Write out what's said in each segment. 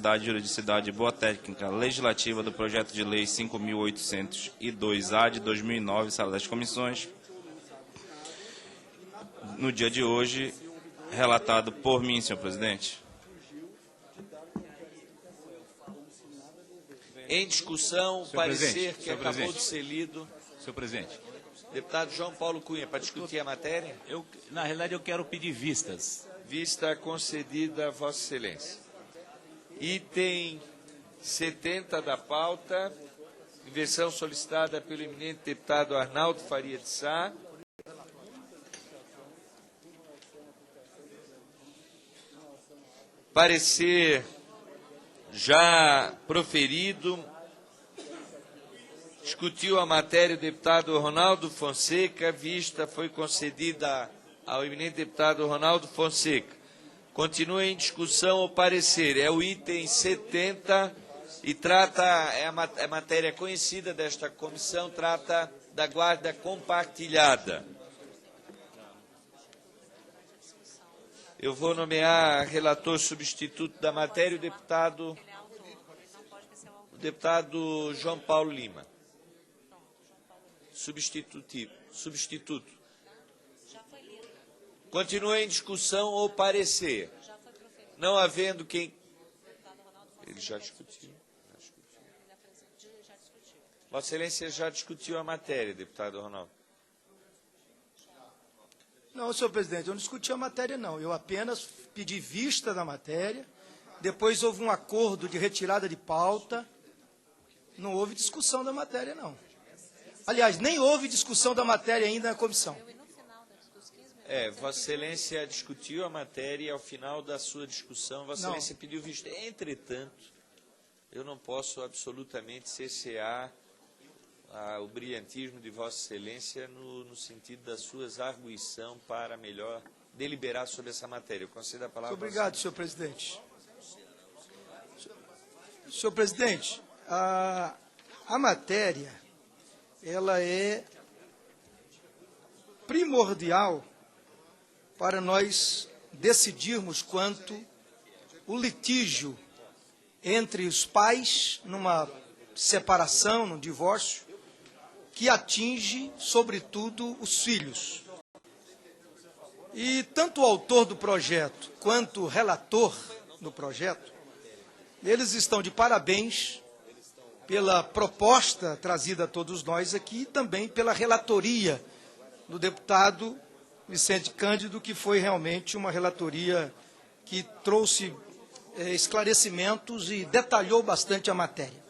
veracidade, juridicidade e boa técnica legislativa do projeto de lei 5.802-A de 2009, sala das comissões, no dia de hoje, relatado por mim, senhor presidente. Em discussão, o parecer que acabou de ser lido. Senhor presidente. Deputado João Paulo Cunha, para discutir a matéria. Na realidade, eu quero pedir vistas. Vista concedida a Vossa Excelência. Item 70 da pauta, inversão solicitada pelo eminente deputado Arnaldo Faria de Sá. Parecer já proferido. Discutiu a matéria o deputado Ronaldo Fonseca, vista foi concedida ao eminente deputado Ronaldo Fonseca. Continua em discussão o parecer. É o item 70 e trata, é a matéria conhecida desta comissão, trata da guarda compartilhada. Eu vou nomear relator substituto da matéria, o deputado João Paulo Lima. Substituto. Continua em discussão ou parecer. Não havendo quem... Ele já discutiu. Vossa Excelência já discutiu a matéria, deputado Ronaldo. Não, senhor presidente, eu não discuti a matéria, não. Eu apenas pedi vista da matéria, depois houve um acordo de retirada de pauta, não houve discussão da matéria, não. Aliás, nem houve discussão da matéria ainda na comissão. Vossa Excelência discutiu a matéria e ao final da sua discussão, Vossa Excelência pediu vista. Entretanto, eu não posso absolutamente cessear o brilhantismo de Vossa Excelência no sentido das suas arguição para melhor deliberar sobre essa matéria. Eu concedo a palavra. Muito obrigado, senhor presidente. Senhor presidente, a matéria, ela é primordial para nós decidirmos quanto o litígio entre os pais numa separação, num divórcio, que atinge, sobretudo, os filhos. E tanto o autor do projeto quanto o relator do projeto, eles estão de parabéns pela proposta trazida a todos nós aqui e também pela relatoria do deputado Vicente Cândido, que foi realmente uma relatoria que trouxe esclarecimentos e detalhou bastante a matéria.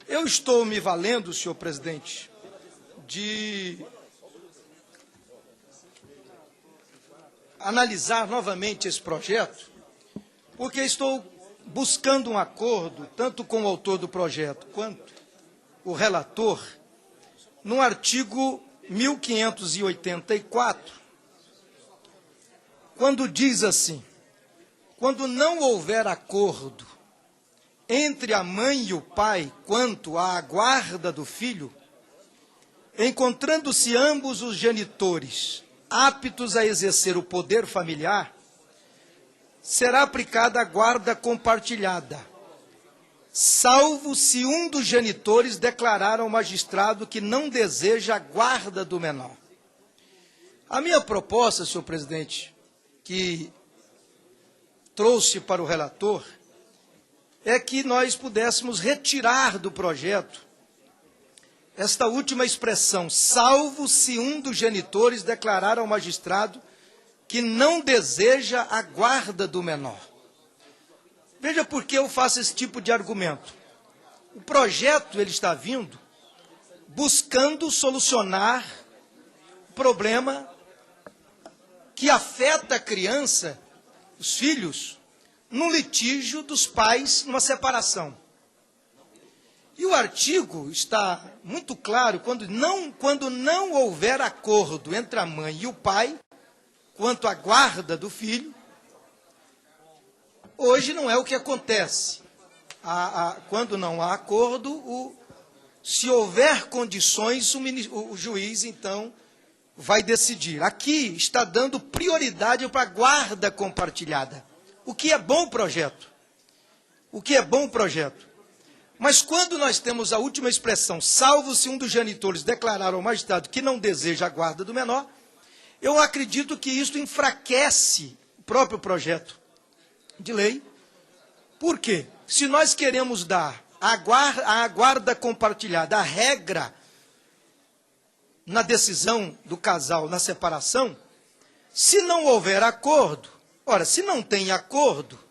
Eu estou me valendo, senhor presidente, de analisar novamente esse projeto, porque estou buscando um acordo, tanto com o autor do projeto quanto o relator, no artigo 1584, quando diz assim: quando não houver acordo entre a mãe e o pai quanto à guarda do filho, encontrando-se ambos os genitores aptos a exercer o poder familiar, será aplicada a guarda compartilhada, salvo se um dos genitores declarar ao magistrado que não deseja a guarda do menor. A minha proposta, senhor presidente, que trouxe para o relator, é que nós pudéssemos retirar do projeto esta última expressão, salvo se um dos genitores declarar ao magistrado que não deseja a guarda do menor. Veja por que eu faço esse tipo de argumento. O projeto ele está vindo buscando solucionar o problema que afeta a criança, os filhos, num litígio dos pais, numa separação. E o artigo está muito claro, quando não houver acordo entre a mãe e o pai, quanto à guarda do filho, hoje não é o que acontece. Quando não há acordo, se houver condições, o juiz, então, vai decidir. Aqui está dando prioridade para a guarda compartilhada, o que é bom projeto. o que é bom o projeto. Mas quando nós temos a última expressão, salvo se um dos genitores declarar ao magistrado que não deseja a guarda do menor, eu acredito que isto enfraquece o próprio projeto de lei. Por quê? Se nós queremos dar a guarda compartilhada, a regra na decisão do casal, na separação, se não houver acordo, ora, se não tem acordo,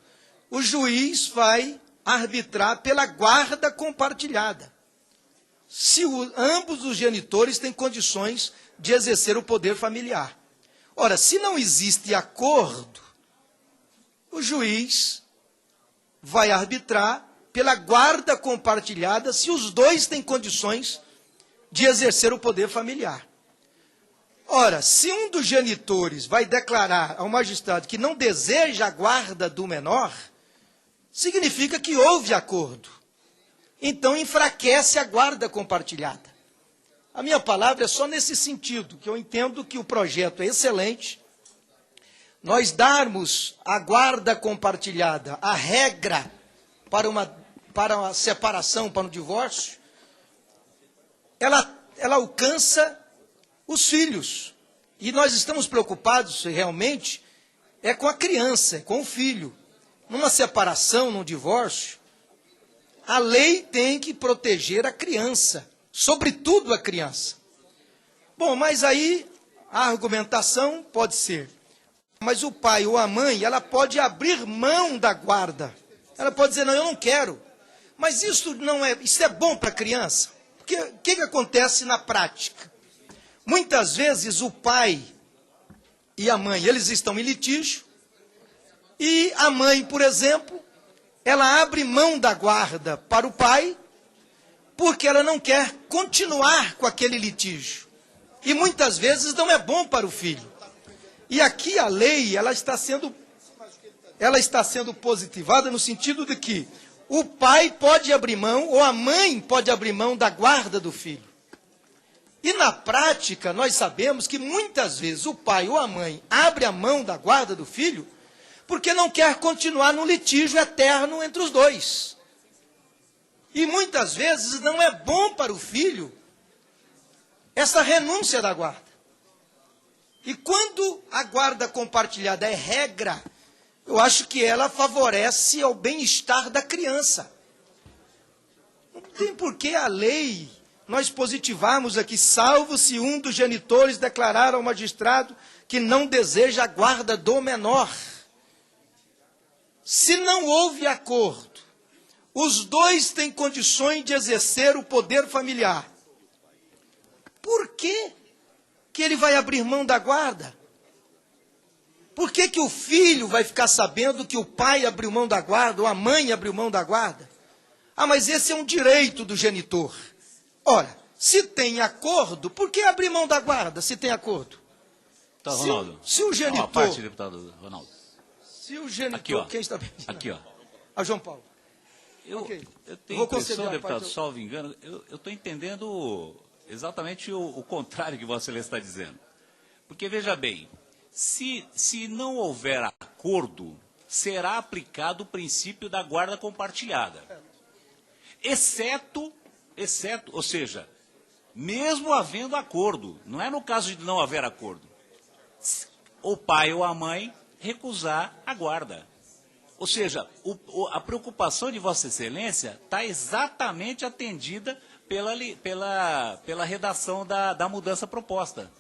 o juiz vai arbitrar pela guarda compartilhada. Se ambos os genitores têm condições de exercer o poder familiar. Ora, se não existe acordo, o juiz vai arbitrar pela guarda compartilhada se os dois têm condições de exercer o poder familiar. Ora, se um dos genitores vai declarar ao magistrado que não deseja a guarda do menor, significa que houve acordo. Então, enfraquece a guarda compartilhada. A minha palavra é só nesse sentido, que eu entendo que o projeto é excelente. Nós darmos a guarda compartilhada, a regra para uma separação, para um divórcio, ela alcança os filhos. E nós estamos preocupados realmente com a criança, com o filho. Numa separação, num divórcio, a lei tem que proteger a criança, sobretudo a criança. Bom, mas aí a argumentação pode ser, mas o pai ou a mãe, ela pode abrir mão da guarda. Ela pode dizer, não, eu não quero. Mas isso é bom para a criança. Porque o que acontece na prática? Muitas vezes o pai e a mãe, eles estão em litígio, e a mãe, por exemplo, ela abre mão da guarda para o pai, porque ela não quer continuar com aquele litígio. E muitas vezes não é bom para o filho. E aqui a lei, ela está sendo positivada no sentido de que o pai pode abrir mão, ou a mãe pode abrir mão da guarda do filho. E na prática, nós sabemos que muitas vezes o pai ou a mãe abre a mão da guarda do filho, porque não quer continuar no litígio eterno entre os dois. E muitas vezes não é bom para o filho essa renúncia da guarda. E quando a guarda compartilhada é regra, eu acho que ela favorece ao bem-estar da criança. Não tem por que a lei, nós positivarmos aqui, salvo se um dos genitores declarar ao magistrado que não deseja a guarda do menor. Se não houve acordo, os dois têm condições de exercer o poder familiar. Por que ele vai abrir mão da guarda? Por que o filho vai ficar sabendo que o pai abriu mão da guarda, ou a mãe abriu mão da guarda? Ah, mas esse é um direito do genitor. Ora, se tem acordo, por que abrir mão da guarda se tem acordo? Tá, Ronaldo. Se o genitor... Uma parte, deputado Ronaldo. Se o genitor... Aqui, ó. Quem está pedindo? Aqui, ó. Ah, João Paulo. Eu Ok. tenho Vou a impressão, conceder a deputado, parte- salvo engano, eu estou entendendo exatamente o contrário que Vossa Excelência está dizendo. Porque, veja bem, se não houver acordo, será aplicado o princípio da guarda compartilhada. Exceto, ou seja, mesmo havendo acordo, não é no caso de não haver acordo, o pai ou a mãe recusar a guarda. Ou seja, a preocupação de Vossa Excelência está exatamente atendida pela redação da mudança proposta.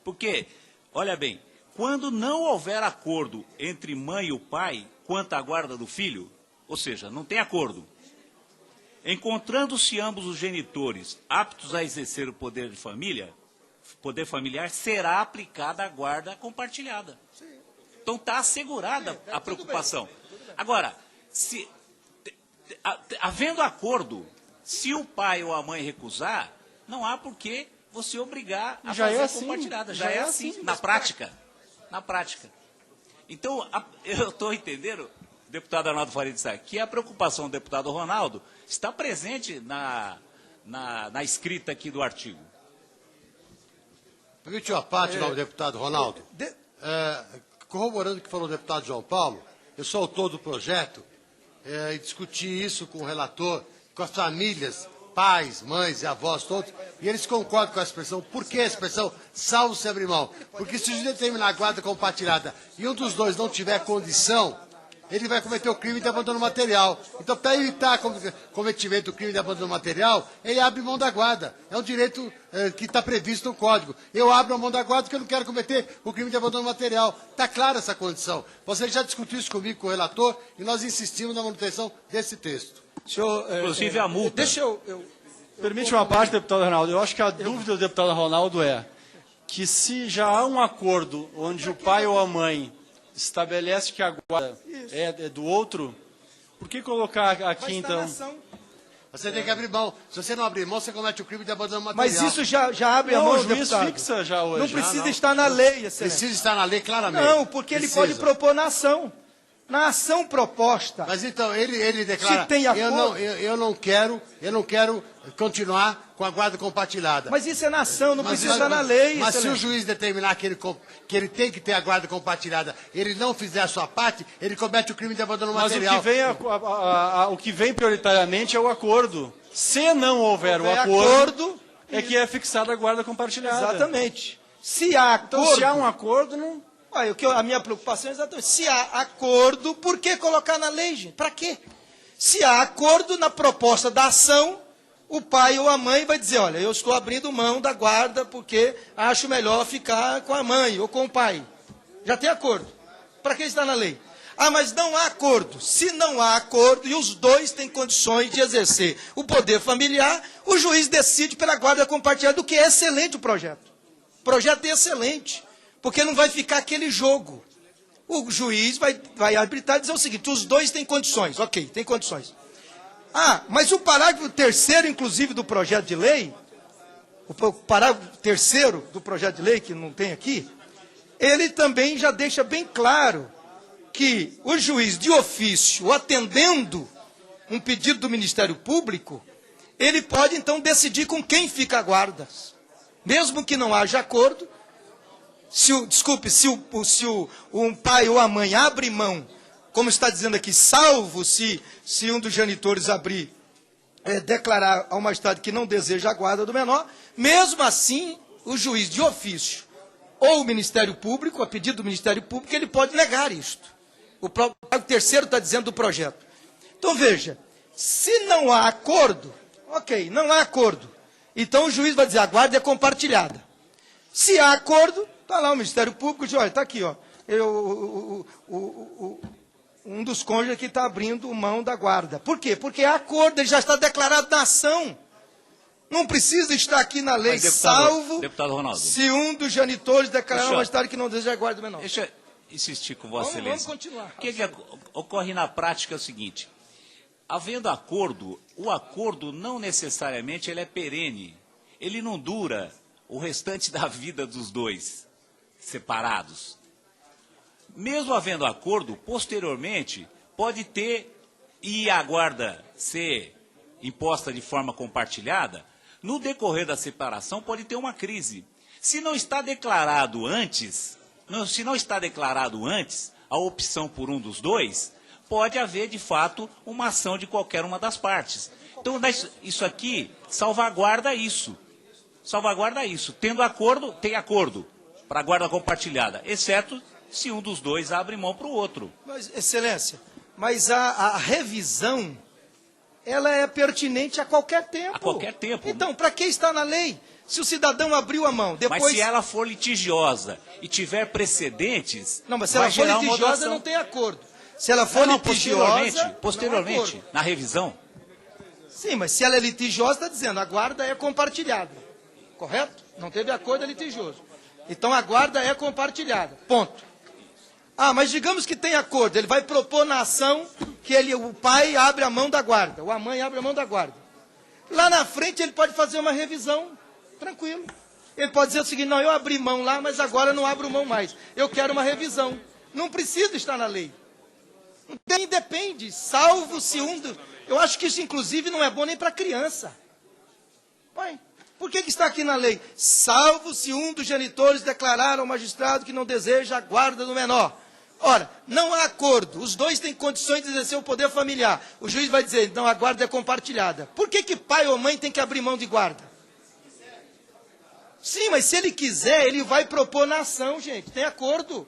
Porque, olha bem, quando não houver acordo entre mãe e o pai quanto à guarda do filho, ou seja, não tem acordo, encontrando-se ambos os genitores aptos a exercer o poder familiar, será aplicada a guarda compartilhada. Então está assegurada a preocupação. Agora, havendo acordo, se o pai ou a mãe recusar, não há por que você obrigar a fazer a compartilhada. Já é assim, na prática. Na prática. Então, eu estou entendendo, deputado Arnaldo Faria de Sá, que a preocupação do deputado Ronaldo está presente na escrita aqui do artigo. Permite uma parte, ao deputado Ronaldo. Corroborando o que falou o deputado João Paulo, eu sou autor do projeto e discuti isso com o relator, com as famílias, pais, mães e avós, todos, e eles concordam com a expressão. Por que a expressão salvo se abrir mão? Porque se o determinar a guarda compartilhada e um dos dois não tiver condição, ele vai cometer o crime de abandono material. Então, para evitar o cometimento do crime de abandono material, ele abre mão da guarda. É um direito que está previsto no Código. Eu abro a mão da guarda porque eu não quero cometer o crime de abandono material. Está clara essa condição. Você já discutiu isso comigo, com o relator, e nós insistimos na manutenção desse texto. Senhor, Inclusive a multa. Deixa eu Permite uma parte, deputado Ronaldo. Eu acho que a dúvida do deputado Ronaldo é que se já há um acordo onde o pai ou a mãe estabelece que a guarda é do outro, por que colocar aqui então? Você tem que abrir mão. Se você não abrir mão, você comete o crime de abandono material. Mas isso já abre a Não, mão, o juiz deputado. fixa já hoje. Não precisa estar na lei, excelência. Precisa estar na lei claramente. Não, porque ele pode propor na ação. Na ação proposta. Mas então, ele declara, Se tem acordo. eu não quero continuar com a guarda compartilhada. Mas isso é na ação, não precisa estar na lei, Mas se o excelência. juiz determinar que ele tem que ter a guarda compartilhada, ele não fizer a sua parte, ele comete o crime de abandono Mas material. o que vem prioritariamente é o acordo. Se não houver o É acordo, é que é fixada a guarda compartilhada. Exatamente. Se há acordo... Então, se há um acordo, não... Olha, a minha preocupação é exatamente, se há acordo, por que colocar na lei, gente? Para quê? Se há acordo na proposta da ação, o pai ou a mãe vai dizer, olha, eu estou abrindo mão da guarda porque acho melhor ficar com a mãe ou com o pai. Já tem acordo. Para que está na lei? Ah, mas não há acordo. Se não há acordo e os dois têm condições de exercer o poder familiar, o juiz decide pela guarda compartilhada, o que é excelente o projeto. O projeto é excelente. Porque não vai ficar aquele jogo. O juiz vai arbitrar e dizer o seguinte, os dois têm condições. Ok, tem condições. Ah, mas o parágrafo 3º, inclusive, do projeto de lei, o parágrafo 3º do projeto de lei, que não tem aqui, ele também já deixa bem claro que o juiz de ofício, atendendo um pedido do Ministério Público, ele pode, então, decidir com quem fica a guarda. Mesmo que não haja acordo, se um pai ou a mãe abre mão, como está dizendo aqui, salvo se um dos genitores declarar ao magistrado que não deseja a guarda do menor, mesmo assim, o juiz de ofício ou o Ministério Público, a pedido do Ministério Público, ele pode negar isto. O parágrafo 3º está dizendo do projeto. Então, veja, se não há acordo, ok, não há acordo, então o juiz vai dizer, a guarda é compartilhada. Se há acordo, está lá o Ministério Público, diz, olha, está aqui, ó, um dos cônjuges aqui está abrindo mão da guarda. Por quê? Porque há acordo, ele já está declarado na ação. Não precisa estar aqui na lei, salvo deputado Ronaldo, se um dos genitores declarar ao magistrado que não deseja a guarda do menor. deixa eu insistir com Vossa Vamos Excelência. continuar. O que ocorre na prática é o seguinte, havendo acordo, o acordo não necessariamente ele é perene, ele não dura o restante da vida dos dois separados. Mesmo havendo acordo, posteriormente, pode ter, e a guarda ser imposta de forma compartilhada, no decorrer da separação pode ter uma crise. Se não está declarado antes, a opção por um dos dois, pode haver, de fato, uma ação de qualquer uma das partes. Então, isso aqui salvaguarda isso. Salvaguarda isso. Tendo acordo, tem acordo para a guarda compartilhada, exceto se um dos dois abre mão para o outro. Mas, excelência, mas a revisão, ela é pertinente a qualquer tempo. A qualquer tempo. Então, para que está na lei? Se o cidadão abriu a mão, depois... Mas se ela for litigiosa e tiver precedentes... Não, mas se ela for litigiosa, não tem acordo. Se ela for litigiosa... Posteriormente, na revisão. Sim, mas se ela é litigiosa, está dizendo, a guarda é compartilhada. Correto? Não teve acordo, é litigioso. Então, a guarda é compartilhada. Ponto. Ah, mas digamos que tem acordo. Ele vai propor na ação que o pai abre a mão da guarda, ou a mãe abre a mão da guarda. Lá na frente, ele pode fazer uma revisão, tranquilo. Ele pode dizer o seguinte, não, eu abri mão lá, mas agora não abro mão mais. Eu quero uma revisão. Não precisa estar na lei. Independe, salvo se um... Eu acho que isso, inclusive, não é bom nem para criança. Pai, por que está aqui na lei? Salvo se um dos genitores declarar ao magistrado que não deseja a guarda do menor. Ora, não há acordo. Os dois têm condições de exercer o poder familiar. O juiz vai dizer, então a guarda é compartilhada. Por que pai ou mãe tem que abrir mão de guarda? Sim, mas se ele quiser, ele vai propor na ação, gente. Tem acordo.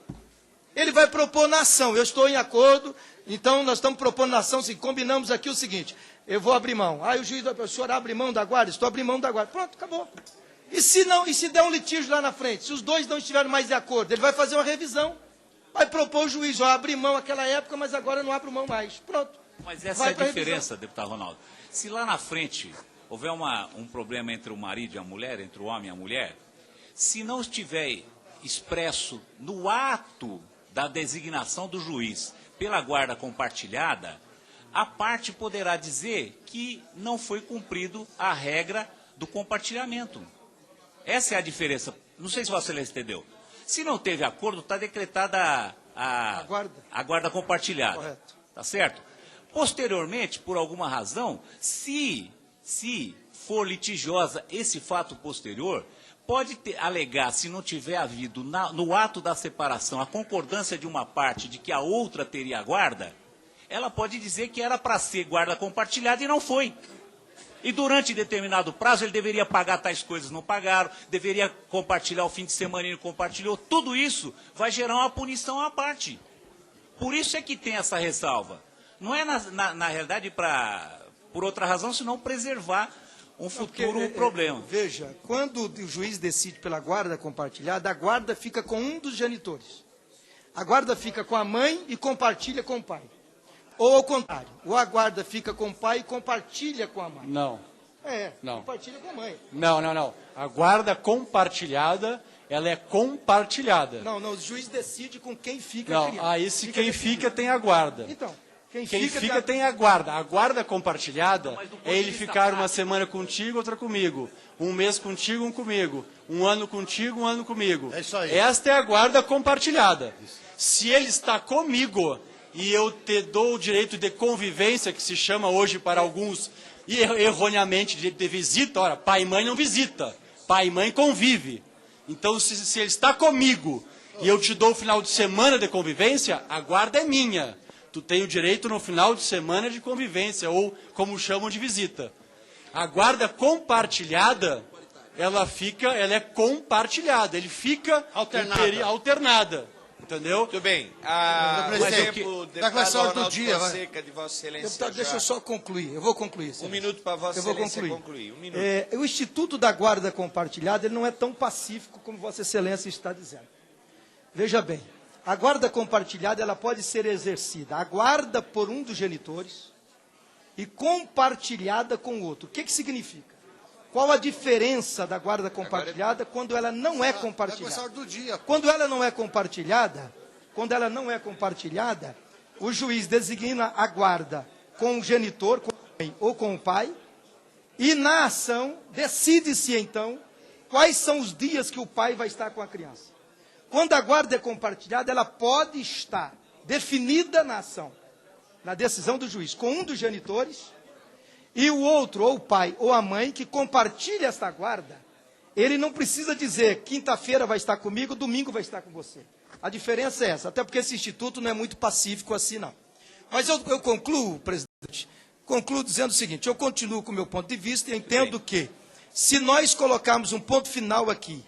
Ele vai propor na ação. Eu estou em acordo, então nós estamos propondo na ação, assim, combinamos aqui o seguinte, eu vou abrir mão. Aí o juiz vai, o senhor abre mão da guarda? Estou abrindo mão da guarda. Pronto, acabou. E se não, e se der um litígio lá na frente? Se os dois não estiverem mais de acordo, ele vai fazer uma revisão. Vai propor o juiz, ó, abri mão naquela época, mas agora eu não abro mão mais. Pronto. Mas essa é a diferença, deputado Ronaldo. Se lá na frente houver um problema entre o marido e a mulher, entre o homem e a mulher, se não estiver expresso no ato da designação do juiz pela guarda compartilhada, a parte poderá dizer que não foi cumprido a regra do compartilhamento. Essa é a diferença. Não sei se Vossa Excelência entendeu. Se não teve acordo, está decretada a guarda compartilhada. Correto. Tá certo? Posteriormente, por alguma razão, se for litigiosa esse fato posterior, pode alegar, se não tiver havido no ato da separação a concordância de uma parte de que a outra teria a guarda, ela pode dizer que era para ser guarda compartilhada e não foi. E durante determinado prazo ele deveria pagar tais coisas, não pagaram, deveria compartilhar o fim de semana e não compartilhou. Tudo isso vai gerar uma punição à parte. Por isso é que tem essa ressalva. Não é, na realidade, por outra razão, senão preservar um futuro problema. Veja, quando o juiz decide pela guarda compartilhada, a guarda fica com um dos genitores. A guarda fica com a mãe e compartilha com o pai. Ou ao contrário, ou a guarda fica com o pai e compartilha com a mãe. Não. Não. Compartilha com a mãe. Não. A guarda compartilhada, ela é compartilhada. Não, o juiz decide com quem fica a criança. criança. Aí se quem fica tem a guarda. Então, quem fica tem a guarda. A guarda compartilhada é ele ficar uma semana contigo, outra comigo. Um mês contigo, um comigo. Um ano contigo, um ano comigo. É isso aí. Esta é a guarda compartilhada. Se ele está comigo e eu te dou o direito de convivência, que se chama hoje para alguns, e erroneamente, direito de visita, ora, pai e mãe não visita, pai e mãe convive. Então, se ele está comigo e eu te dou o final de semana de convivência, a guarda é minha. Tu tem o direito no final de semana de convivência, ou como chamam de visita. A guarda compartilhada, ela é compartilhada, ele fica alternada. Entendeu? Muito bem. Está com essa hora do dia, vai. De Vossa Excelência. Deputado, deixa eu só concluir. Eu vou concluir. Um minuto para Vossa Excelência concluir. Um minuto. O Instituto da Guarda Compartilhada ele não é tão pacífico como Vossa Excelência está dizendo. Veja bem, a guarda compartilhada ela pode ser exercida, a guarda por um dos genitores e compartilhada com o outro. O que significa? Qual a diferença da guarda compartilhada quando ela não é compartilhada? Quando ela não é compartilhada, o juiz designa a guarda com o genitor, com a mãe ou com o pai, e na ação decide-se então quais são os dias que o pai vai estar com a criança. Quando a guarda é compartilhada, ela pode estar definida na ação, na decisão do juiz, com um dos genitores, e o outro, ou o pai, ou a mãe, que compartilha esta guarda, ele não precisa dizer, quinta-feira vai estar comigo, domingo vai estar com você. A diferença é essa, até porque esse instituto não é muito pacífico assim, não. Mas eu concluo, presidente, dizendo o seguinte, eu continuo com o meu ponto de vista e entendo que, se nós colocarmos um ponto final aqui,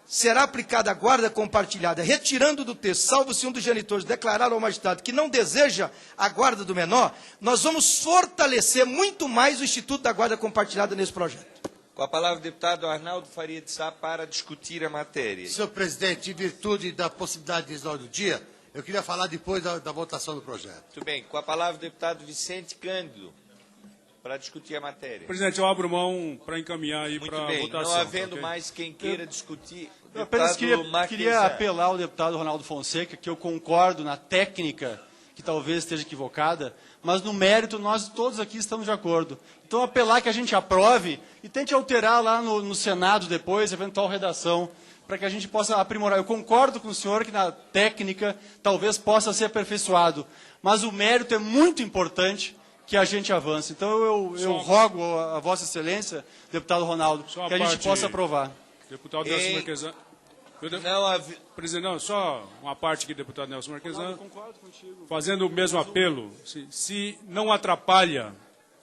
será aplicada a guarda compartilhada, retirando do texto, salvo se um dos genitores declarar ao magistrado que não deseja a guarda do menor, nós vamos fortalecer muito mais o Instituto da Guarda Compartilhada nesse projeto. Com a palavra o deputado Arnaldo Faria de Sá para discutir a matéria. Senhor presidente, em virtude da possibilidade de ordem do dia, eu queria falar depois da votação do projeto. Muito bem. Com a palavra o deputado Vicente Cândido para discutir a matéria. Presidente, eu abro mão para encaminhar aí para a votação. Não havendo mais quem queira discutir. Eu apenas queria apelar ao deputado Ronaldo Fonseca, que eu concordo na técnica, que talvez esteja equivocada, mas no mérito nós todos aqui estamos de acordo. Então apelar que a gente aprove e tente alterar lá no Senado depois, eventual redação, para que a gente possa aprimorar. Eu concordo com o senhor que na técnica talvez possa ser aperfeiçoado, mas o mérito é muito importante que a gente avance. Então eu rogo a Vossa Excelência, deputado Ronaldo, que a gente possa aprovar. Deputado da Marquesã. Presidente, não, só uma parte aqui, deputado Nelson Marquesan, fazendo o mesmo apelo. Se não atrapalha,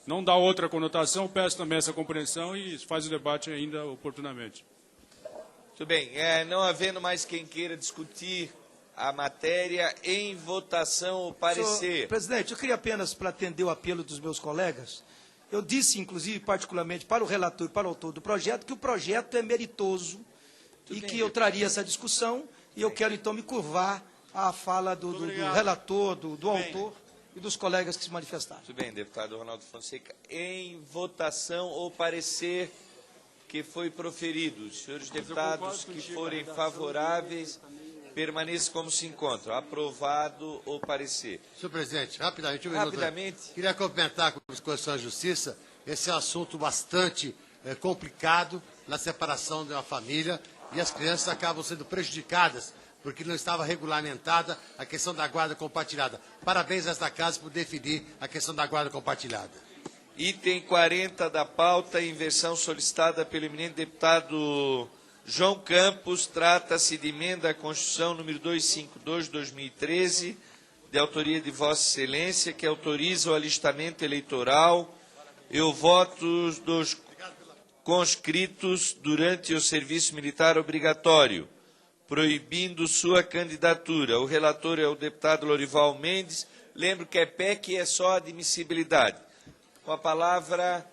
não dá outra conotação, peço também essa compreensão e faz o debate ainda oportunamente. Muito bem. Não havendo mais quem queira discutir a matéria, em votação o parecer. Senhor presidente, eu queria apenas, para atender o apelo dos meus colegas, eu disse, inclusive, particularmente para o relator e para o autor do projeto, que o projeto é meritoso e que eu traria essa discussão, e eu quero, então, me curvar à fala do relator, do autor e dos colegas que se manifestaram. Muito bem, deputado Ronaldo Fonseca. Em votação o parecer que foi proferido. Os senhores deputados que forem favoráveis, permaneçam como se encontram. Aprovado o parecer. Senhor presidente, rapidamente, um minuto. Rapidamente. Queria comentar com a Constituição e Justiça, esse é um assunto bastante complicado na separação de uma família, e as crianças acabam sendo prejudicadas porque não estava regulamentada a questão da guarda compartilhada. Parabéns a esta casa por definir a questão da guarda compartilhada. Item 40 da pauta, em versão solicitada pelo eminente deputado João Campos, trata-se de emenda à Constituição número 252/2013, de autoria de Vossa Excelência, que autoriza o alistamento eleitoral e o voto dos conscritos durante o serviço militar obrigatório, proibindo sua candidatura. O relator é o deputado Lorival Mendes. Lembro que é PEC e é só admissibilidade. Com a palavra,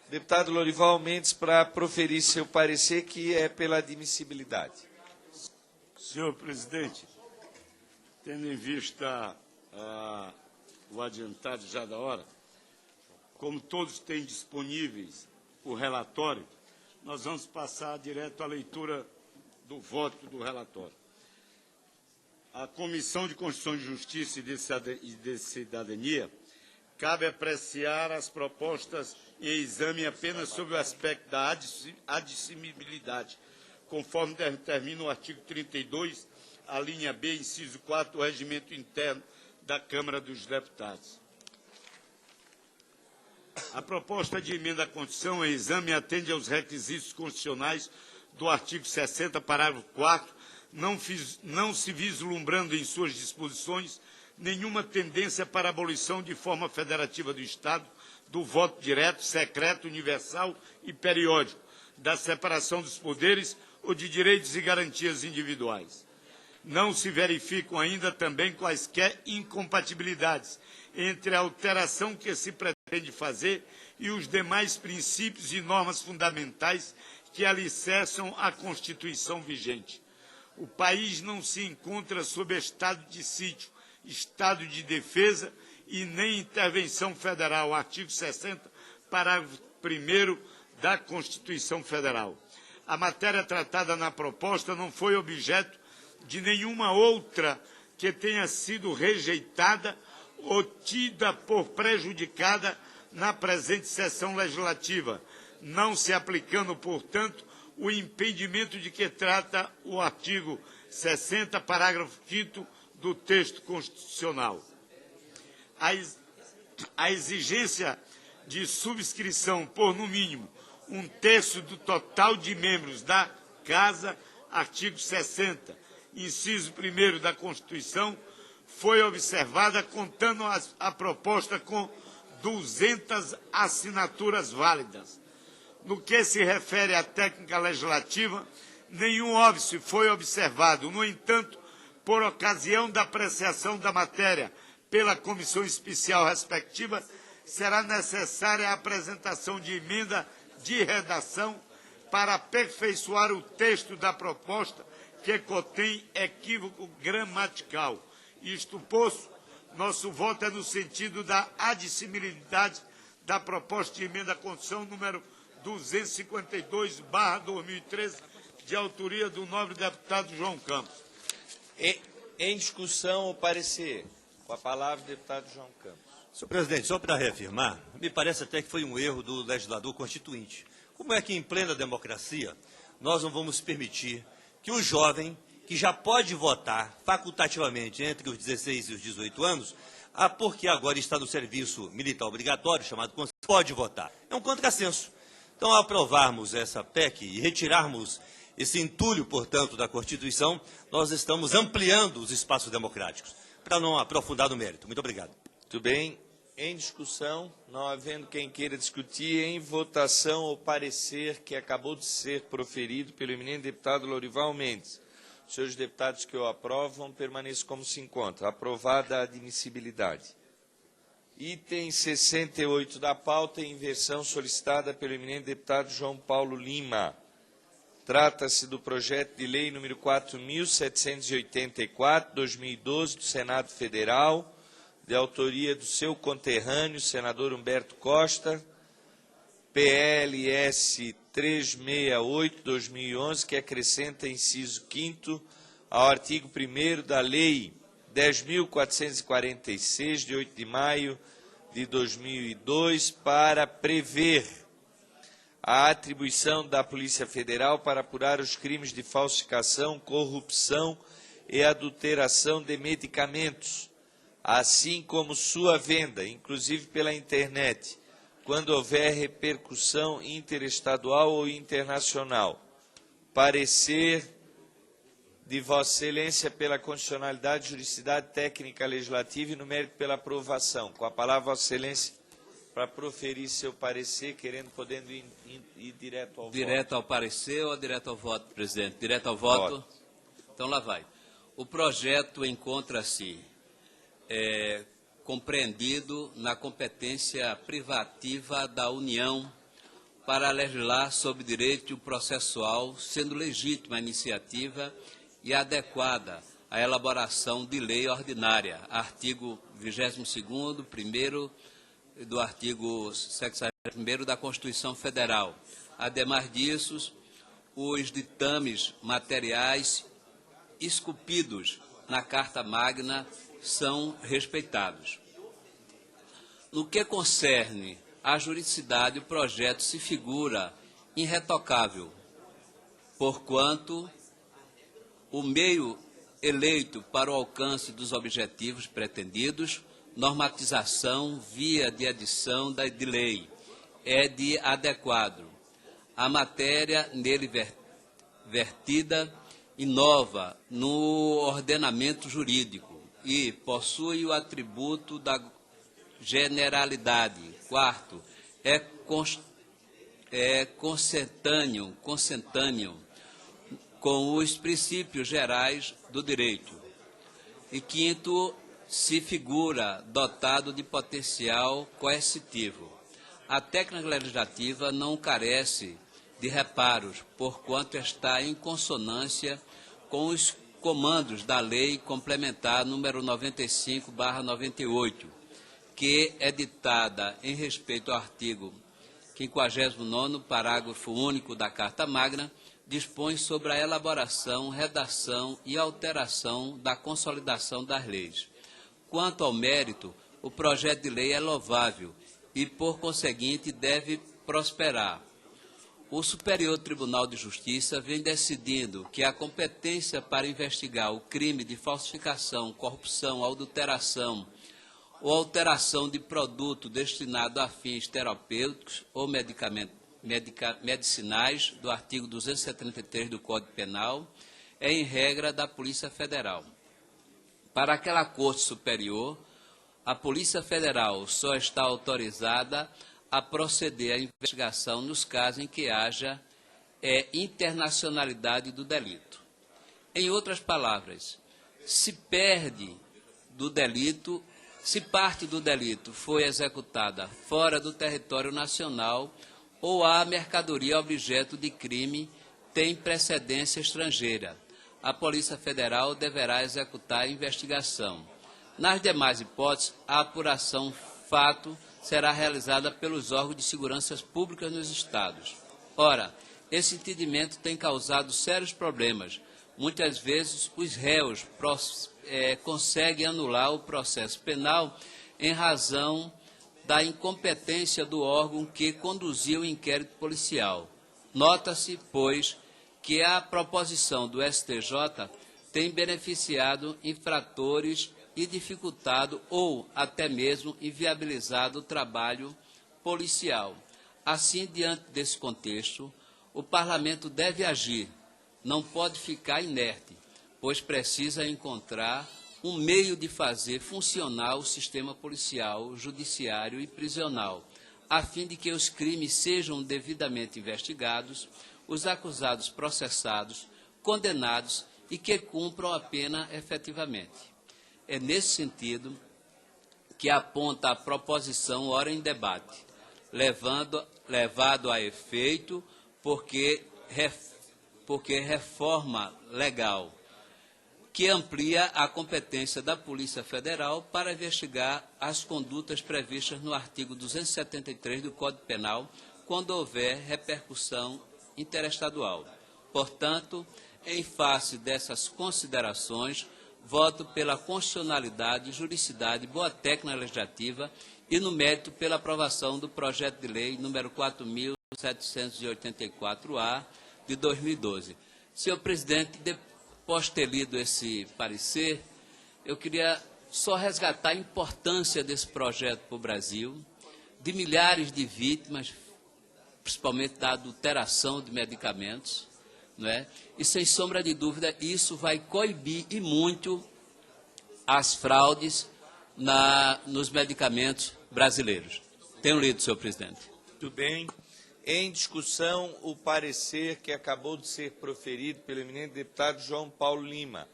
deputado Lorival Mendes, para proferir seu parecer, que é pela admissibilidade. Senhor presidente, tendo em vista o adiantado já da hora, como todos têm disponíveis o relatório, nós vamos passar direto à leitura do voto do relatório. A Comissão de Constituição e Justiça e de Cidadania cabe apreciar as propostas em exame apenas sob o aspecto da admissibilidade, conforme determina o artigo 32, a linha B, inciso 4, do Regimento Interno da Câmara dos Deputados. A proposta de emenda à Constituição em exame atende aos requisitos constitucionais do artigo 60, parágrafo 4º, não se vislumbrando em suas disposições nenhuma tendência para a abolição de forma federativa do Estado, do voto direto, secreto, universal e periódico, da separação dos poderes ou de direitos e garantias individuais. Não se verificam ainda também quaisquer incompatibilidades entre a alteração que se pretende fazer e os demais princípios e normas fundamentais que alicerçam a Constituição vigente. O país não se encontra sob estado de sítio, estado de defesa e nem intervenção federal, artigo 60, parágrafo 1º da Constituição Federal. A matéria tratada na proposta não foi objeto de nenhuma outra que tenha sido rejeitada ou tida por prejudicada na presente sessão legislativa, não se aplicando, portanto, o impedimento de que trata o artigo 60, parágrafo 5º do texto constitucional. A exigência de subscrição por, no mínimo, 1/3 do total de membros da Casa, artigo 60, inciso 1º da Constituição, foi observada contando a proposta com 200 assinaturas válidas. No que se refere à técnica legislativa, nenhum óbice foi observado. No entanto, por ocasião da apreciação da matéria pela comissão especial respectiva, será necessária a apresentação de emenda de redação para aperfeiçoar o texto da proposta que contém equívoco gramatical. Isto posto, nosso voto é no sentido da admissibilidade da proposta de emenda à Constituição número 252/2013, de autoria do nobre deputado João Campos. Em discussão, o parecer. Com a palavra, o deputado João Campos. Senhor presidente, só para reafirmar, me parece até que foi um erro do legislador constituinte. Como é que em plena democracia nós não vamos permitir que o jovem, que já pode votar facultativamente entre os 16 e os 18 anos, porque agora está no serviço militar obrigatório, chamado Conselho, pode votar? É um contrassenso. Então, ao aprovarmos essa PEC e retirarmos esse entulho, portanto, da Constituição, nós estamos ampliando os espaços democráticos, para não aprofundar no mérito. Muito obrigado. Muito bem. Em discussão, não havendo quem queira discutir, em votação o parecer que acabou de ser proferido pelo eminente deputado Lorival Mendes. Os senhores deputados que o aprovam, permaneçam como se encontra. Aprovada a admissibilidade. Item 68 da pauta, em versão solicitada pelo eminente deputado João Paulo Lima. Trata-se do projeto de lei número 4.784/2012 do Senado Federal, de autoria do seu conterrâneo, senador Humberto Costa, PLS 368/2011, que acrescenta inciso 5º ao artigo 1º da Lei 10.446, de 8 de maio de 2002, para prever a atribuição da Polícia Federal para apurar os crimes de falsificação, corrupção e adulteração de medicamentos, assim como sua venda, inclusive pela internet, quando houver repercussão interestadual ou internacional. Parecer de Vossa Excelência pela constitucionalidade, juridicidade técnica legislativa e no mérito pela aprovação. Com a palavra, Vossa Excelência, para proferir seu parecer, podendo ir direto ao voto. Direto ao parecer ou direto ao voto, presidente? Direto ao voto? Então, lá vai. O projeto encontra-se compreendido na competência privativa da União para legislar sobre direito processual, sendo legítima a iniciativa e adequada à elaboração de lei ordinária, artigo 22º, primeiro do artigo 61º da Constituição Federal. Ademais disso, os ditames materiais esculpidos na Carta Magna são respeitados. No que concerne à juridicidade, o projeto se figura irretocável, porquanto o meio eleito para o alcance dos objetivos pretendidos, normatização via de edição de lei, é de adequado. A matéria nele vertida inova no ordenamento jurídico e possui o atributo da generalidade. Quarto, é consentâneo com os princípios gerais do direito. E quinto, se figura dotado de potencial coercitivo. A técnica legislativa não carece de reparos, porquanto está em consonância com os comandos da Lei Complementar número 95/98, que é ditada em respeito ao artigo 59º, parágrafo único da Carta Magna, dispõe sobre a elaboração, redação e alteração da consolidação das leis. Quanto ao mérito, o projeto de lei é louvável e, por conseguinte, deve prosperar. O Superior Tribunal de Justiça vem decidindo que a competência para investigar o crime de falsificação, corrupção, adulteração ou alteração de produto destinado a fins terapêuticos ou medicinais do artigo 273 do Código Penal é, em regra, da Polícia Federal. Para aquela Corte Superior, a Polícia Federal só está autorizada a proceder à investigação nos casos em que haja internacionalidade do delito. Em outras palavras, se parte do delito foi executada fora do território nacional ou a mercadoria objeto de crime tem precedência estrangeira, a Polícia Federal deverá executar a investigação. Nas demais hipóteses, a apuração fato será realizada pelos órgãos de segurança pública nos estados. Ora, esse entendimento tem causado sérios problemas. Muitas vezes, os réus conseguem anular o processo penal em razão da incompetência do órgão que conduziu o inquérito policial. Nota-se, pois, que a proposição do STJ tem beneficiado infratores e dificultado ou até mesmo inviabilizado o trabalho policial. Assim, diante desse contexto, o Parlamento deve agir não pode ficar inerte, pois precisa encontrar um meio de fazer funcionar o sistema policial, judiciário e prisional, a fim de que os crimes sejam devidamente investigados, os acusados processados, condenados e que cumpram a pena efetivamente. É nesse sentido que aponta a proposição ora em debate, levado a efeito porque reforma legal, que amplia a competência da Polícia Federal para investigar as condutas previstas no artigo 273 do Código Penal, quando houver repercussão interestadual. Portanto, em face dessas considerações, voto pela constitucionalidade, juridicidade, boa técnica legislativa e, no mérito, pela aprovação do projeto de lei número 4.784-A de 2012. Senhor presidente, após ter lido esse parecer, eu queria só resgatar a importância desse projeto para o Brasil, de milhares de vítimas, principalmente da adulteração de medicamentos, não é? E, sem sombra de dúvida, isso vai coibir e muito as fraudes nos medicamentos brasileiros. Tenho lido, senhor presidente. Muito bem. Em discussão, o parecer que acabou de ser proferido pelo eminente deputado João Paulo Lima.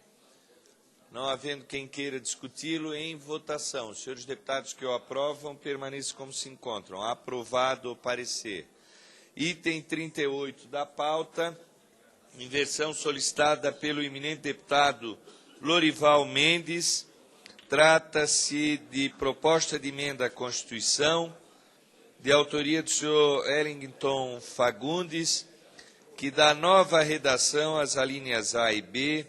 Não havendo quem queira discuti-lo, em votação. Os senhores deputados que o aprovam, permaneçam como se encontram. Aprovado o parecer. Item 38 da pauta, inversão solicitada pelo eminente deputado Lorival Mendes. Trata-se de proposta de emenda à Constituição, de autoria do senhor Wellington Fagundes, que dá nova redação às alíneas A e B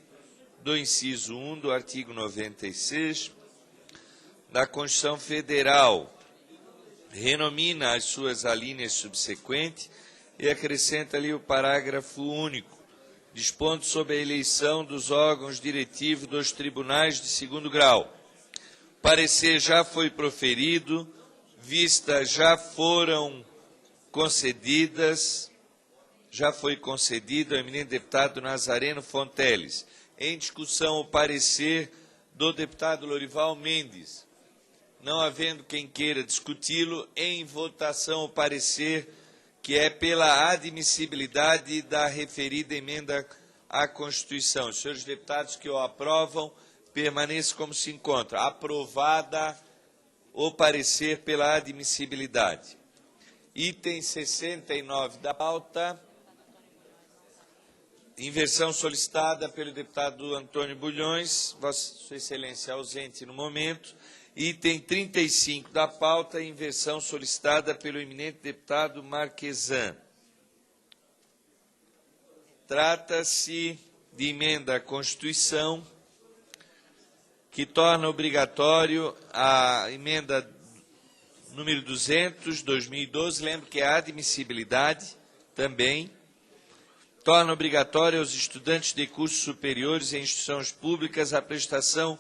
do inciso 1 do artigo 96 da Constituição Federal, renomina as suas alíneas subsequentes e acrescenta ali o parágrafo único, dispondo sobre a eleição dos órgãos diretivos dos tribunais de segundo grau. O parecer já foi proferido, vistas já foram concedidas, já foi concedido ao eminente deputado Nazareno Fonteles. Em discussão, o parecer do deputado Lorival Mendes. Não havendo quem queira discuti-lo, em votação o parecer que é pela admissibilidade da referida emenda à Constituição. Os senhores deputados que o aprovam, permaneçam como se encontra. Aprovada o parecer pela admissibilidade. Item 69 da pauta, inversão solicitada pelo deputado Antônio Bulhões, Vossa Excelência ausente no momento. Item 35 da pauta, inversão solicitada pelo eminente deputado Marquesan. Trata-se de emenda à Constituição, que torna obrigatório a emenda número 200, 2012, lembro que é a admissibilidade também, torna obrigatório aos estudantes de cursos superiores em instituições públicas a prestação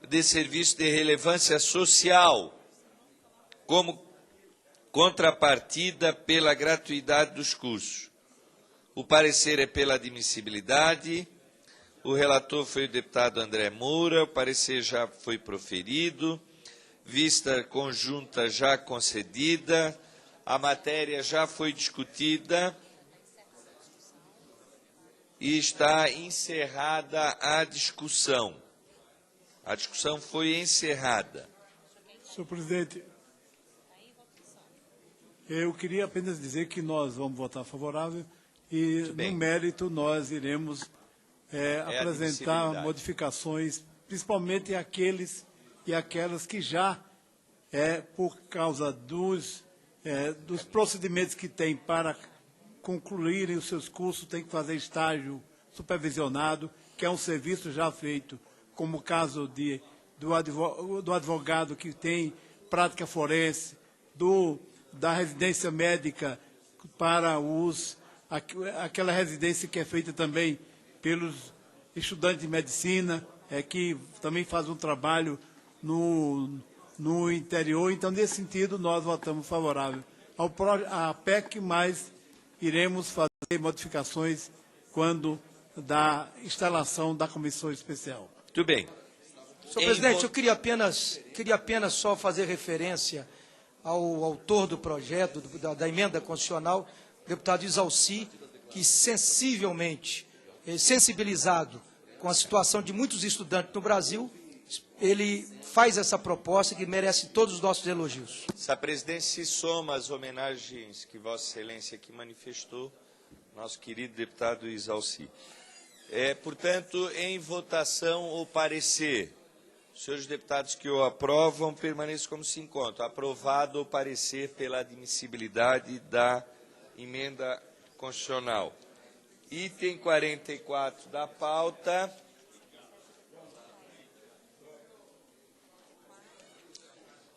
de serviço de relevância social, como contrapartida pela gratuidade dos cursos. O parecer é pela admissibilidade. O relator foi o deputado André Moura, o parecer já foi proferido, vista conjunta já concedida, a matéria já foi discutida e está encerrada a discussão. A discussão foi encerrada. Senhor presidente, eu queria apenas dizer que nós vamos votar favorável e, no mérito, nós iremos apresentar modificações, principalmente aqueles e aquelas que já, por causa dos procedimentos que têm para concluírem os seus cursos, têm que fazer estágio supervisionado, que é um serviço já feito, como o caso do advogado que tem prática forense, da residência médica para aquela residência que é feita também pelos estudantes de medicina, que também faz um trabalho no interior. Então, nesse sentido, nós votamos favorável à PEC, mas iremos fazer modificações quando da instalação da comissão especial. Muito bem. Senhor presidente, eu queria apenas só fazer referência ao autor do projeto, da emenda constitucional, o deputado Isalci, que sensivelmente, sensibilizado com a situação de muitos estudantes no Brasil, ele faz essa proposta que merece todos os nossos elogios. Essa presidência se soma às homenagens que Vossa Excelência aqui manifestou, nosso querido deputado Isalci. Portanto, em votação o parecer. Os senhores deputados que o aprovam permaneçam como se encontram. Aprovado o parecer pela admissibilidade da emenda constitucional. Item 44 da pauta.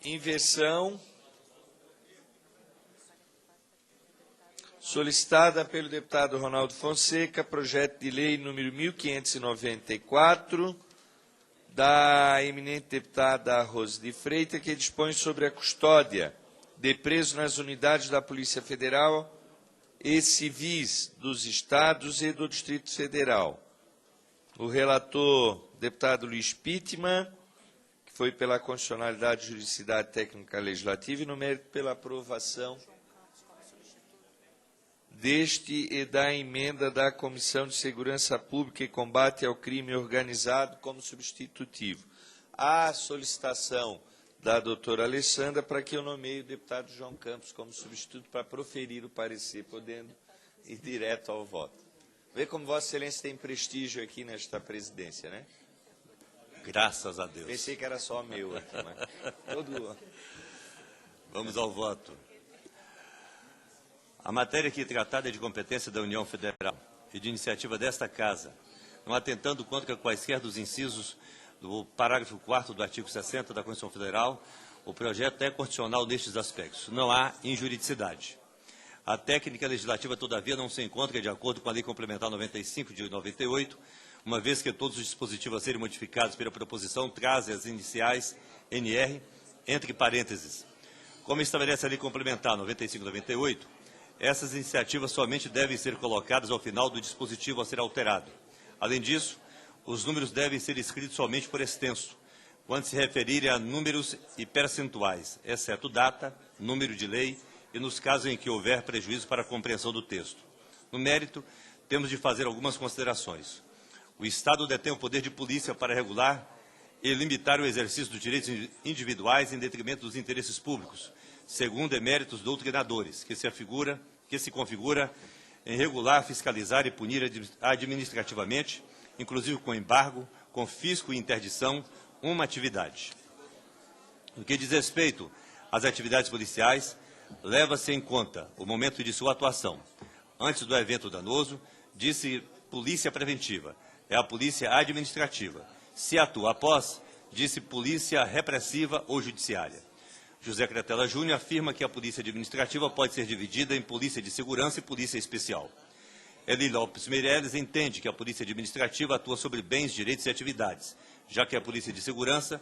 Inversão. Solicitada pelo deputado Ronaldo Fonseca, projeto de lei número 1594, da eminente deputada Rose de Freitas, que dispõe sobre a custódia de presos nas unidades da Polícia Federal e civis dos Estados e do Distrito Federal. O relator, deputado Luiz Pittman, que foi pela constitucionalidade, juridicidade técnica legislativa e no mérito pela aprovação deste e da emenda da Comissão de Segurança Pública e Combate ao Crime Organizado como substitutivo. Há solicitação da doutora Alessandra para que eu nomeie o deputado João Campos como substituto para proferir o parecer, podendo ir direto ao voto. Vê como Vossa Excelência tem prestígio aqui nesta presidência, né? Graças a Deus. Pensei que era só meu aqui, mas todo... Vamos ao voto. A matéria aqui tratada é de competência da União Federal e de iniciativa desta Casa, não atentando contra quaisquer dos incisos do parágrafo 4º do artigo 60 da Constituição Federal, o projeto é constitucional nestes aspectos. Não há injuridicidade. A técnica legislativa, todavia, não se encontra de acordo com a Lei Complementar 95 de 98, uma vez que todos os dispositivos a serem modificados pela proposição trazem as iniciais NR, entre parênteses. Como estabelece a Lei Complementar 95/98, essas iniciativas somente devem ser colocadas ao final do dispositivo a ser alterado. Além disso, os números devem ser escritos somente por extenso, quando se referirem a números e percentuais, exceto data, número de lei e nos casos em que houver prejuízo para a compreensão do texto. No mérito, temos de fazer algumas considerações. O Estado detém o poder de polícia para regular e limitar o exercício dos direitos individuais em detrimento dos interesses públicos, segundo eméritos doutrinadores, que se configura em regular, fiscalizar e punir administrativamente, inclusive com embargo, confisco e interdição, uma atividade. No que diz respeito às atividades policiais, leva-se em conta o momento de sua atuação. Antes do evento danoso, disse polícia preventiva, é a polícia administrativa. Se atua após, disse polícia repressiva ou judiciária. José Cretela Júnior afirma que a polícia administrativa pode ser dividida em polícia de segurança e polícia especial. Eli Lopes Meirelles entende que a polícia administrativa atua sobre bens, direitos e atividades, já que a polícia de segurança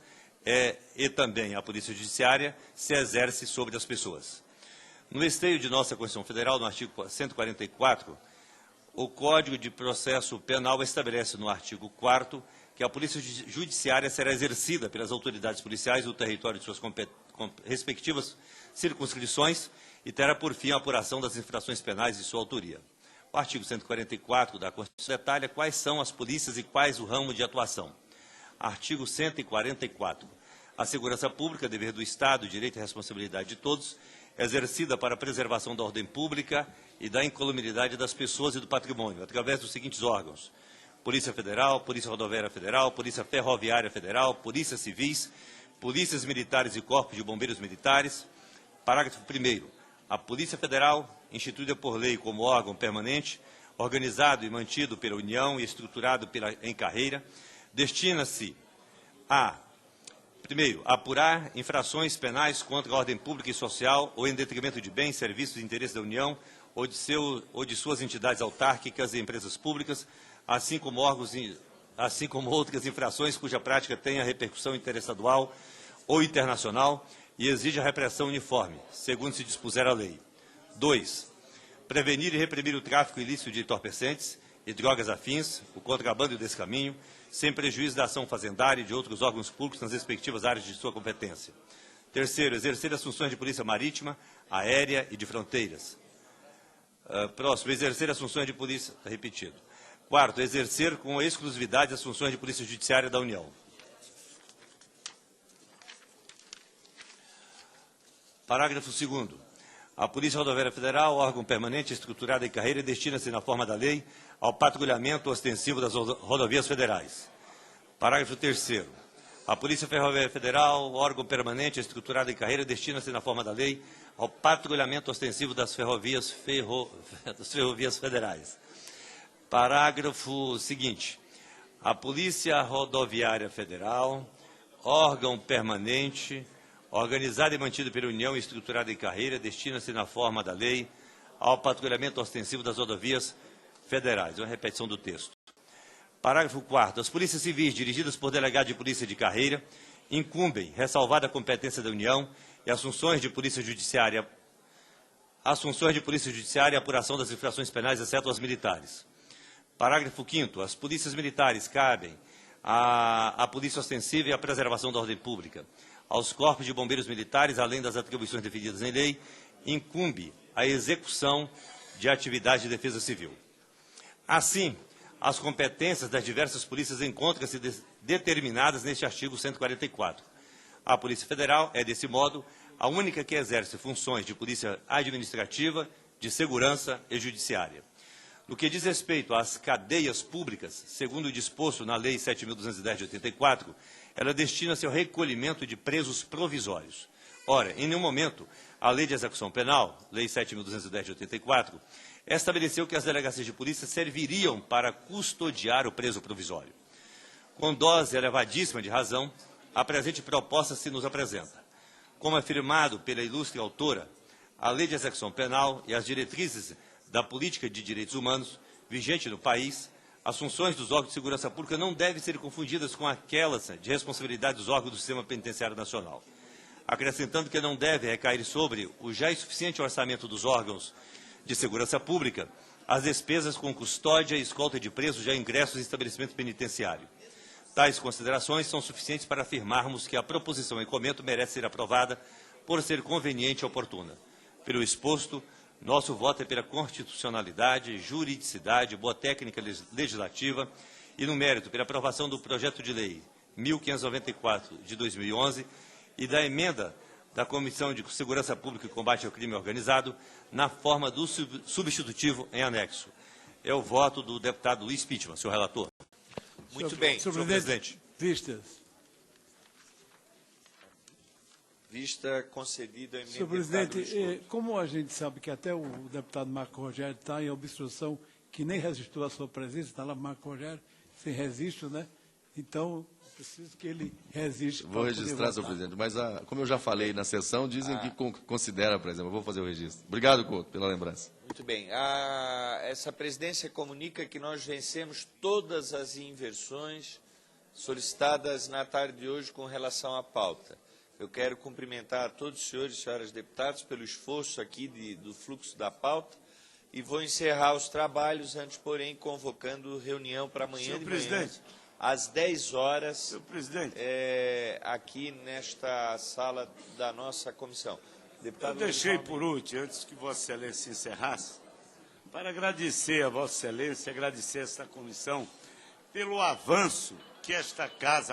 e também a polícia judiciária se exerce sobre as pessoas. No esteio de nossa Constituição Federal, no artigo 144, o Código de Processo Penal estabelece no artigo 4º que a polícia judiciária será exercida pelas autoridades policiais do território de suas respectivas circunscrições e terá por fim a apuração das infrações penais de sua autoria. O artigo 144 da Constituição detalha quais são as polícias e quais o ramo de atuação. Artigo 144. A segurança pública, dever do Estado, direito e responsabilidade de todos, exercida para a preservação da ordem pública e da incolumidade das pessoas e do patrimônio, através dos seguintes órgãos: Polícia Federal, Polícia Rodoviária Federal, Polícia Ferroviária Federal, Polícias Civis, Polícias Militares e Corpos de Bombeiros Militares. Parágrafo 1º. A Polícia Federal, instituída por lei como órgão permanente, organizado e mantido pela União e estruturado em carreira, destina-se a, primeiro, apurar infrações penais contra a ordem pública e social ou em detrimento de bens, serviços e interesses da União ou de suas entidades autárquicas e empresas públicas, assim como outras infrações cuja prática tenha repercussão interestadual ou internacional e exige a repressão uniforme, segundo se dispuser a lei. 2. Prevenir e reprimir o tráfico ilícito de entorpecentes, e drogas afins, o contrabando e o descaminho, sem prejuízo da ação fazendária e de outros órgãos públicos nas respectivas áreas de sua competência. Terceiro, exercer as funções de polícia marítima, aérea e de fronteiras. Próximo, exercer as funções de polícia... Está repetido. Quarto, exercer com exclusividade as funções de polícia judiciária da União. Parágrafo 2º. A Polícia Rodoviária Federal, órgão permanente, estruturado em carreira, destina-se, na forma da lei, ao patrulhamento ostensivo das rodovias federais. Parágrafo 3º. A Polícia Ferroviária Federal, órgão permanente, estruturado em carreira, destina-se, na forma da lei, ao patrulhamento ostensivo das ferrovias federais. Parágrafo seguinte. A Polícia Rodoviária Federal, órgão permanente, organizado e mantido pela União e estruturado em carreira, destina-se, na forma da lei, ao patrulhamento ostensivo das rodovias federais. Uma repetição do texto. Parágrafo 4º. As polícias civis, dirigidas por delegado de polícia de carreira, incumbem, ressalvada a competência da União, e as funções de polícia judiciária e apuração das infrações penais, exceto as militares. Parágrafo 5º. As polícias militares cabem à polícia ostensiva e à preservação da ordem pública. Aos corpos de bombeiros militares, além das atribuições definidas em lei, incumbe a execução de atividade de defesa civil. Assim, as competências das diversas polícias encontram-se determinadas neste artigo 144. A Polícia Federal é, desse modo, a única que exerce funções de polícia administrativa, de segurança e judiciária. No que diz respeito às cadeias públicas, segundo o disposto na Lei 7.210 de 84, ela destina-se ao recolhimento de presos provisórios. Ora, em nenhum momento, a Lei de Execução Penal, Lei 7.210 de 84, estabeleceu que as delegacias de polícia serviriam para custodiar o preso provisório. Com dose elevadíssima de razão, a presente proposta se nos apresenta. Como afirmado pela ilustre autora, a Lei de Execução Penal e as diretrizes da política de direitos humanos vigente no país, as funções dos órgãos de segurança pública não devem ser confundidas com aquelas de responsabilidade dos órgãos do Sistema Penitenciário Nacional, acrescentando que não deve recair sobre o já insuficiente orçamento dos órgãos de segurança pública as despesas com custódia e escolta de presos já ingressos em estabelecimento penitenciário. Tais considerações são suficientes para afirmarmos que a proposição em comento merece ser aprovada por ser conveniente e oportuna. Pelo exposto, nosso voto é pela constitucionalidade, juridicidade, boa técnica legislativa e, no mérito, pela aprovação do projeto de lei 1594 de 2011 e da emenda da Comissão de Segurança Pública e Combate ao Crime Organizado na forma do substitutivo em anexo. É o voto do deputado Luiz Pittman, senhor relator. Muito bem, senhor presidente. Vistas. Vista concedida a emenda. Senhor presidente, como a gente sabe que até o deputado Marco Rogério está em obstrução, que nem registrou a sua presença, está lá Marco Rogério, sem registro, né? Então, preciso que ele registre. Vou registrar, senhor presidente, mas como eu já falei na sessão, dizem que considera, por exemplo, eu vou fazer o registro. Obrigado, Couto, pela lembrança. Muito bem. Essa presidência comunica que nós vencemos todas as inversões solicitadas na tarde de hoje com relação à pauta. Eu quero cumprimentar a todos os senhores e senhoras deputados pelo esforço aqui do fluxo da pauta e vou encerrar os trabalhos, antes, porém, convocando reunião para amanhã de manhã, às 10 horas, senhor presidente, aqui nesta sala da nossa comissão. Deputado, eu deixei por último, antes que Vossa Excelência encerrasse, para agradecer a Vossa Excelência, agradecer a esta comissão pelo avanço que esta casa